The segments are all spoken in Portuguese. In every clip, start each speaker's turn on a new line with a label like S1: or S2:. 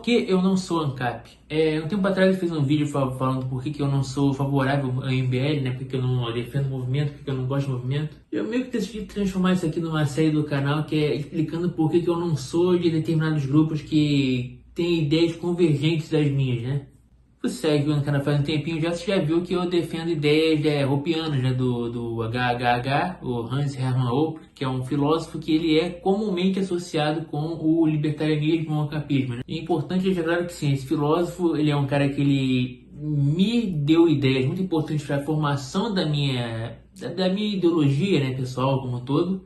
S1: Por que eu não sou ANCAP? Um tempo atrás eu fiz um vídeo falando por que eu não sou favorável ao MBL, né? Porque eu não defendo o movimento, porque eu não gosto do movimento. Eu meio que decidi transformar isso aqui numa série do canal que é explicando por que eu não sou de determinados grupos que têm ideias convergentes das minhas, né? Você segue no canal faz um tempinho você já viu que eu defendo ideias hopianas, né, do HHH, o Hans Hermann Hoppe, que é um filósofo que ele é comumente associado com o libertarianismo ou o ancapismo, né? É importante deixar claro que sim, esse filósofo ele é um cara que ele me deu ideias muito importantes para a formação da minha ideologia, né, pessoal, como um todo.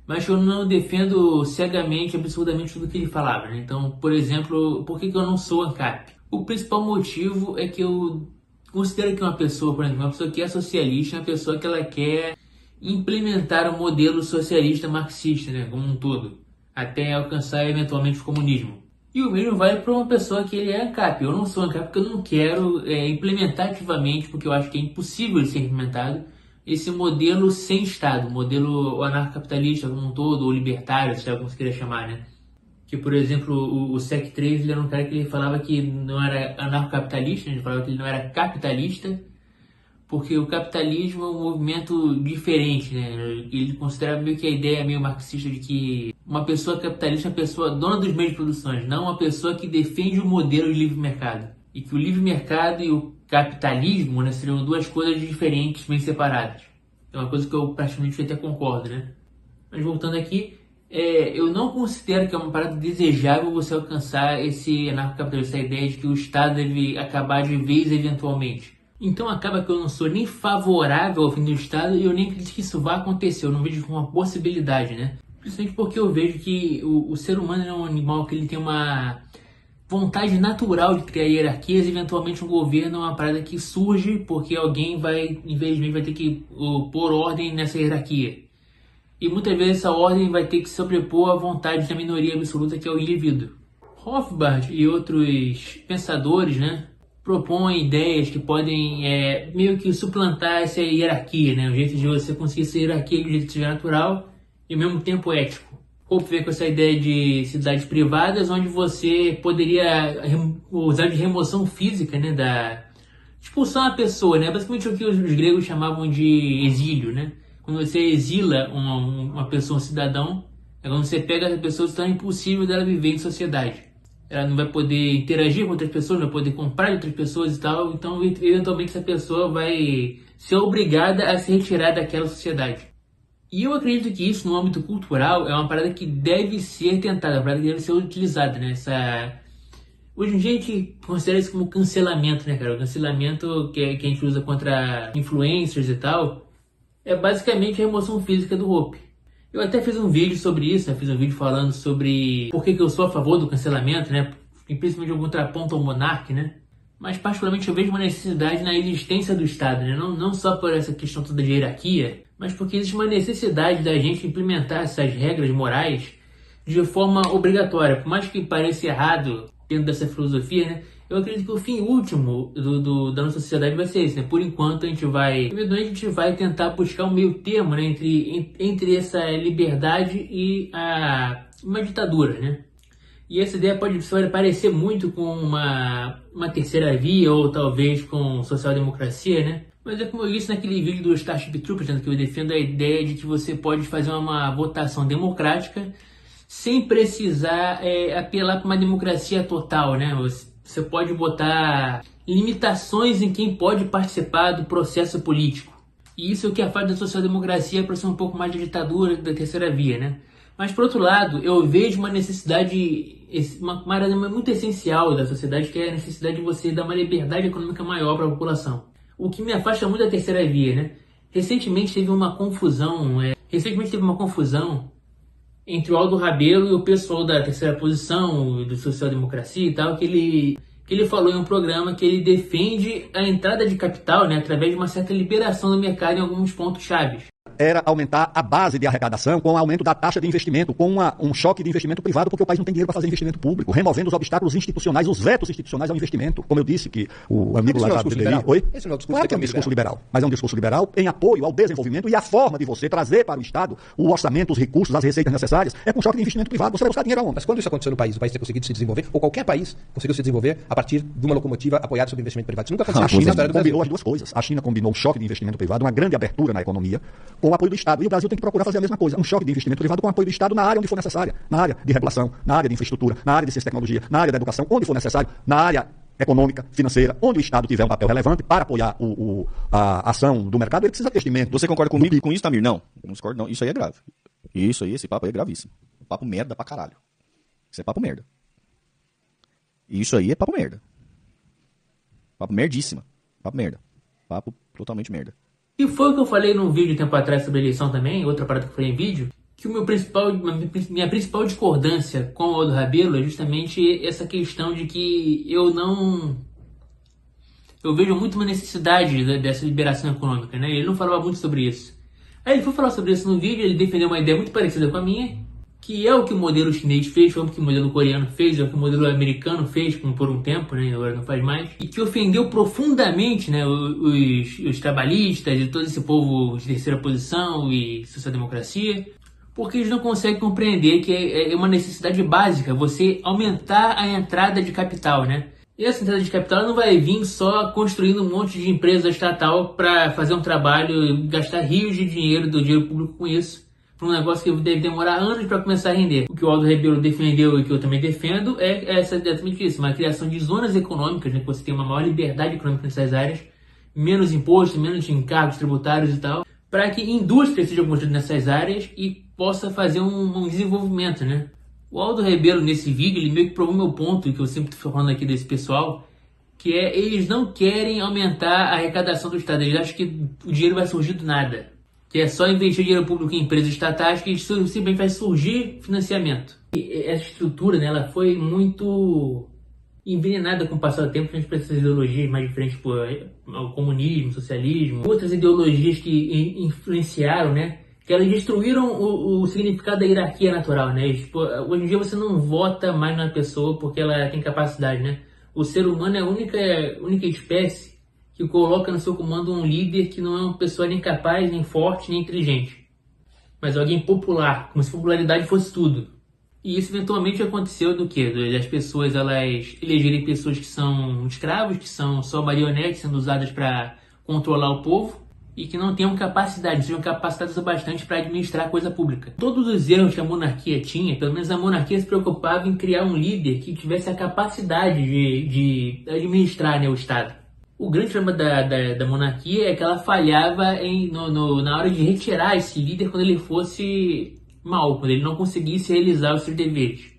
S1: Mas eu não defendo cegamente, absurdamente tudo que ele falava, né? Então, por exemplo, por que eu não sou ANCAP? O principal motivo é que eu considero que uma pessoa, por exemplo, uma pessoa que é socialista, é uma pessoa que ela quer implementar o modelo socialista marxista, né, como um todo, até alcançar eventualmente o comunismo. E o mesmo vale para uma pessoa que ele é ANCAP. Eu não sou ANCAP porque eu não quero implementar ativamente, porque eu acho que é impossível de ser implementado, esse modelo sem Estado, modelo anarcocapitalista como um todo, ou libertário, se é como você queria chamar, né? Que, por exemplo, o Sec 3 ele era um cara que ele falava que não era anarcocapitalista, ele falava que ele não era capitalista, porque o capitalismo é um movimento diferente, né? Ele considerava meio que a ideia meio marxista de que uma pessoa capitalista é uma pessoa dona dos meios de produção, não uma pessoa que defende o modelo de livre mercado. E que o livre mercado e o capitalismo, né, seriam duas coisas diferentes, bem separadas. É uma coisa que eu praticamente até concordo, né? Mas voltando aqui, eu não considero que é uma parada desejável você alcançar esse anarcocapitalismo, essa ideia de que o Estado deve acabar de vez eventualmente. Então acaba que eu não sou nem favorável ao fim do Estado e eu nem acredito que isso vá acontecer, eu não vejo como uma possibilidade, né? Principalmente porque eu vejo que o ser humano é um animal que ele tem uma vontade natural de criar hierarquias, e eventualmente um governo é uma parada que surge porque alguém vai, infelizmente, vai ter que pôr ordem nessa hierarquia. E muitas vezes essa ordem vai ter que se sobrepor à vontade da minoria absoluta que é o indivíduo. Rothbard e outros pensadores, né, propõem ideias que podem meio que suplantar essa hierarquia, né, o jeito de você conseguir essa hierarquia de um jeito natural e ao mesmo tempo ético. Hoppe vem com essa ideia de cidades privadas, onde você poderia usar de remoção física, né, da expulsar uma pessoa, né, basicamente o que os gregos chamavam de exílio, né. Quando você exila uma pessoa, um cidadão, é quando você pega essa pessoa, está impossível dela viver em sociedade. Ela não vai poder interagir com outras pessoas, não vai poder comprar de outras pessoas e tal, então eventualmente essa pessoa vai ser obrigada a se retirar daquela sociedade. E eu acredito que isso, no âmbito cultural, é uma parada que deve ser tentada, uma parada que deve ser utilizada, né? Hoje em dia a gente considera isso como cancelamento, né, cara? O cancelamento que a gente usa contra influencers e tal, é basicamente a remoção física do Hoppe. Eu até fiz um vídeo sobre isso, né? Fiz um vídeo falando sobre por que eu sou a favor do cancelamento, né? E principalmente um contraponto ao monarca, né? Mas particularmente eu vejo uma necessidade na existência do Estado, né? Não só por essa questão toda de hierarquia, mas porque existe uma necessidade da gente implementar essas regras morais de forma obrigatória. Por mais que pareça errado dentro dessa filosofia, né? Eu acredito que o fim último da nossa sociedade vai ser esse, né? Por enquanto a gente vai tentar buscar um meio termo, né? entre essa liberdade e uma ditadura, né? E essa ideia pode parecer muito com uma terceira via ou talvez com social-democracia, né? Mas é como eu disse naquele vídeo do Starship Troopers, né, que eu defendo a ideia de que você pode fazer uma votação democrática sem precisar apelar para uma democracia total, né? Você pode botar limitações em quem pode participar do processo político. E isso é o que afasta da social-democracia para ser um pouco mais de ditadura da terceira via, né? Mas, por outro lado, eu vejo uma necessidade, uma área muito essencial da sociedade, que é a necessidade de você dar uma liberdade econômica maior para a população. O que me afasta muito da terceira via, né? Recentemente teve uma confusão entre o Aldo Rebelo e o pessoal da terceira posição, do social-democracia e tal, que ele falou em um programa que ele defende a entrada de capital, né, através de uma certa liberação do mercado em alguns pontos chaves.
S2: era aumentar a base de arrecadação com o aumento da taxa de investimento, com um choque de investimento privado, porque o país não tem dinheiro para fazer investimento público, removendo os obstáculos institucionais, os vetos institucionais ao investimento. Como eu disse, que o amigo lá já dele... Oi?
S3: Esse não é o discurso
S2: claro que é um discurso liberal, mas é um discurso liberal em apoio ao desenvolvimento, e a forma de você trazer para o Estado o orçamento, os recursos, as receitas necessárias, é com choque de investimento privado. Você vai buscar dinheiro aonde?
S3: Mas quando isso aconteceu no país, o país ter conseguido se desenvolver, ou qualquer país conseguiu se desenvolver a partir de uma locomotiva apoiada sobre investimento privado. Isso nunca aconteceu.
S2: A China combinou as duas coisas. A China combinou um choque de investimento privado, uma grande abertura na economia, com o apoio do Estado. E o Brasil tem que procurar fazer a mesma coisa. Um choque de investimento privado com o apoio do Estado na área onde for necessária. Na área de regulação, na área de infraestrutura, na área de ciência e tecnologia, na área da educação, onde for necessário, na área econômica, financeira, onde o Estado tiver um papel relevante para apoiar a ação do mercado, ele precisa de investimento.
S4: Você concorda comigo com isso, Tamir? Não discordo não. Isso aí é grave. Isso aí, esse papo aí é gravíssimo. Papo merda pra caralho. Isso é papo merda. Isso aí é papo merda. Papo merdíssima. Papo merda. Papo totalmente merda.
S1: E foi o que eu falei num vídeo tempo atrás sobre eleição também, outra parada que eu falei em vídeo, que minha principal discordância com o Aldo Rebelo é justamente essa questão de que eu vejo muito uma necessidade dessa liberação econômica, né? Ele não falava muito sobre isso. Aí ele foi falar sobre isso no vídeo, ele defendeu uma ideia muito parecida com a minha, que é o que o modelo chinês fez, foi o que o modelo coreano fez, é o que o modelo americano fez por um tempo, né? Agora não faz mais, e que ofendeu profundamente, né, os trabalhistas e todo esse povo de terceira posição e social-democracia, porque eles não conseguem compreender que é uma necessidade básica você aumentar a entrada de capital, né? E essa entrada de capital não vai vir só construindo um monte de empresa estatal para fazer um trabalho e gastar rios de dinheiro, do dinheiro público com isso, para um negócio que deve demorar anos para começar a render. O que o Aldo Rebelo defendeu e que eu também defendo é exatamente isso, uma criação de zonas econômicas, né, que você tem uma maior liberdade econômica nessas áreas, menos imposto, menos encargos tributários e tal, para que indústria seja construída nessas áreas e possa fazer um desenvolvimento, né? O Aldo Rebelo, nesse vídeo, ele meio que provou meu ponto, que eu sempre estou falando aqui desse pessoal, que é, eles não querem aumentar a arrecadação do Estado, eles acham que o dinheiro vai surgir do nada, que é só investir dinheiro público em empresas estatais que simplesmente vai surgir financiamento. E essa estrutura, né, ela foi muito envenenada com o passar do tempo, para essas ideologias mais diferentes, tipo o comunismo, o socialismo, outras ideologias que influenciaram, né, que elas destruíram o significado da hierarquia natural, né? Tipo, hoje em dia você não vota mais na pessoa porque ela tem capacidade, né? O ser humano é a única espécie que coloca no seu comando um líder que não é uma pessoa nem capaz, nem forte, nem inteligente, mas alguém popular, como se popularidade fosse tudo. E isso eventualmente aconteceu do quê? Das pessoas elas elegerem pessoas que são escravos, que são só marionetes sendo usadas para controlar o povo, e que não tenham capacidade, sejam capacitados o bastante para administrar a coisa pública. Todos os erros que a monarquia tinha, pelo menos a monarquia se preocupava em criar um líder que tivesse a capacidade de administrar, né, o Estado. O grande problema da monarquia é que ela falhava na hora de retirar esse líder quando ele fosse mal, quando ele não conseguisse realizar os seus deveres.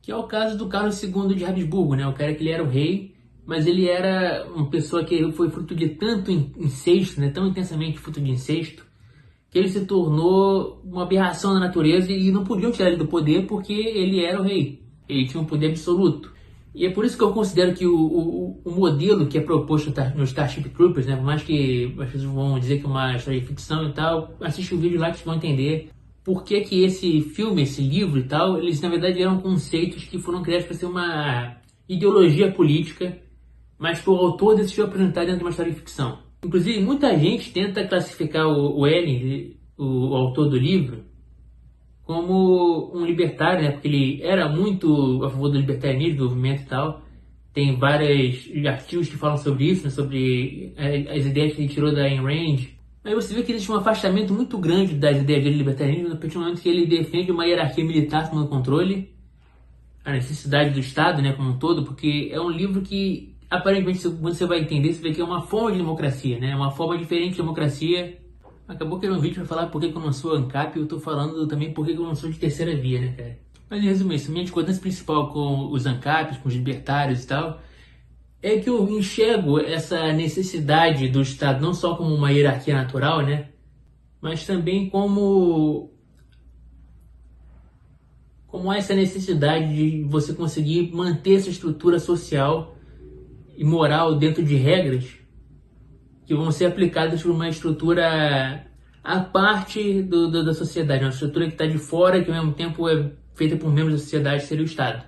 S1: Que é o caso do Carlos II de Habsburgo, né? O cara que ele era o rei, mas ele era uma pessoa que foi fruto de tanto incesto, né, tão intensamente fruto de incesto, que ele se tornou uma aberração da natureza e não podiam tirar ele do poder porque ele era o rei. Ele tinha um poder absoluto. E é por isso que eu considero que o modelo que é proposto no Starship Troopers, né, por mais que as pessoas vão dizer que é uma história de ficção e tal, assiste o vídeo lá que vocês vão entender por que que esse filme, esse livro e tal, eles na verdade eram conceitos que foram criados para ser uma ideologia política, mas que o autor decidiu apresentar dentro de uma história de ficção. Inclusive, muita gente tenta classificar o Ellen, o autor do livro, como um libertário, né? Porque ele era muito a favor do libertarianismo, do movimento e tal. Tem vários artigos que falam sobre isso, né? Sobre as ideias que ele tirou da Ayn Rand. Aí você vê que existe um afastamento muito grande das ideias dele do libertarianismo, no partir do momento que ele defende uma hierarquia militar tomando controle, a necessidade do Estado, né, como um todo, porque é um livro que aparentemente, quando você vai entender, você vê que é uma forma de democracia, né? Uma forma diferente de democracia. Acabou que era um vídeo para falar por que eu não sou ANCAP, e eu tô falando também por que eu não sou de terceira via, né, cara? Mas em resumo, isso, minha discordância principal com os ANCAPs, com os libertários e tal, é que eu enxergo essa necessidade do Estado não só como uma hierarquia natural, né? Mas também como essa necessidade de você conseguir manter essa estrutura social e moral dentro de regras que vão ser aplicadas por uma estrutura a parte da sociedade, uma estrutura que está de fora, que ao mesmo tempo é feita por membros da sociedade, seria o Estado.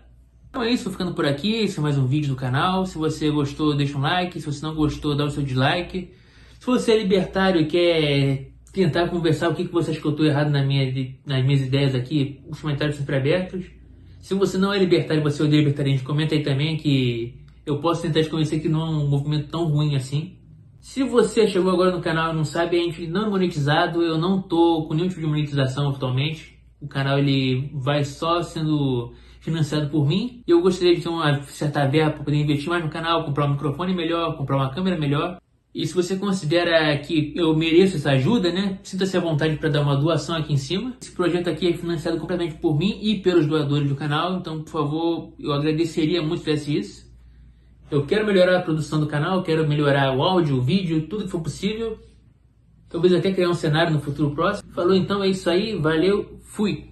S1: Então é isso, vou ficando por aqui, esse é mais um vídeo do canal. Se você gostou, deixa um like, se você não gostou, dá o seu dislike. Se você é libertário e quer tentar conversar o que você acha que eu estou errado nas minhas ideias aqui, os comentários sempre abertos. Se você não é libertário e você odeia libertarianismo, comenta aí também que eu posso tentar te convencer que não é um movimento tão ruim assim. Se você chegou agora no canal e não sabe, a gente não é monetizado, eu não tô com nenhum tipo de monetização atualmente. O canal ele vai só sendo financiado por mim. E eu gostaria de ter uma certa verba para poder investir mais no canal, comprar um microfone melhor, comprar uma câmera melhor. E se você considera que eu mereço essa ajuda, né, sinta-se à vontade para dar uma doação aqui em cima. Esse projeto aqui é financiado completamente por mim e pelos doadores do canal, então, por favor, eu agradeceria muito se fizesse isso. Eu quero melhorar a produção do canal, quero melhorar o áudio, o vídeo, tudo que for possível. Talvez até criar um cenário no futuro próximo. Falou então, é isso aí, valeu, fui!